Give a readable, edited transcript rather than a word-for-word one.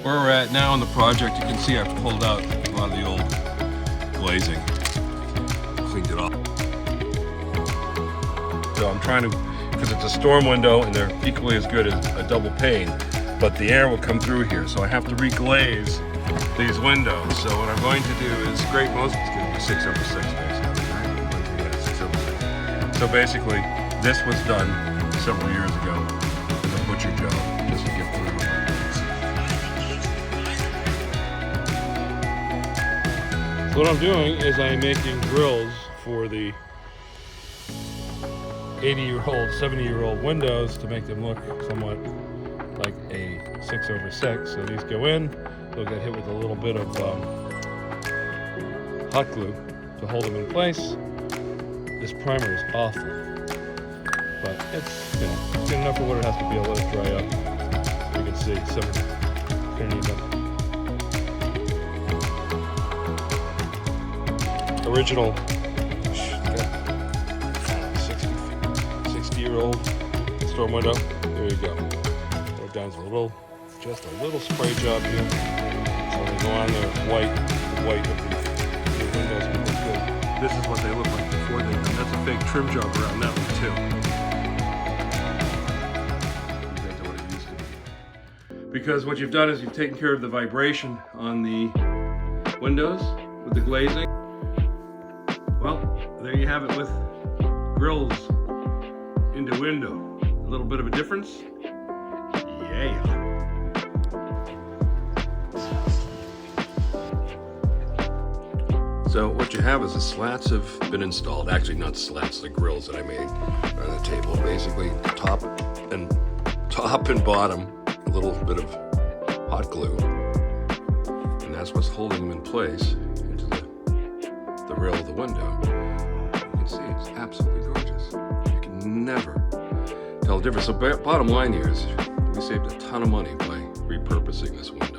Where we're at now in the project, you can see I've pulled out a lot of the old glazing, cleaned it off. So I'm trying to, because it's a storm window and they're equally as good as a double pane, but the air will come through here, so I have to reglaze these windows. So what I'm going to do is scrape most, it's going to be 6 over 6 basically, right? Yeah, 6 over 6. So basically, this was done several years ago as a butcher job, just to get through it. So what I'm doing is I'm making grills for the 80-year-old, 70-year-old windows to make them look somewhat like a 6 over 6. So these go in, they'll get hit with a little bit of hot glue to hold them in place. This primer is awful, but it's, you know, good enough for what it has to be. I'll let it dry up. You can see some gonna need them. Original 60-year-old storm window. There you go. Put it down to just a little spray job here. So they go on there white. The white of the windows will look good. This is what they look like before they're done. That's a fake trim job around that one too. Compared to what it used to be. Because what you've done is you've taken care of the vibration on the windows with the glazing. Well, there you have it with grills into window. A little bit of a difference. Yeah. So what you have is the slats have been installed. Actually, not slats, the grills that I made on the table. Basically, top and bottom, a little bit of hot glue, and that's what's holding them in place into the rail of the window. You can see it's absolutely gorgeous. You can never tell the difference. So bottom line here is we saved a ton of money by repurposing this window.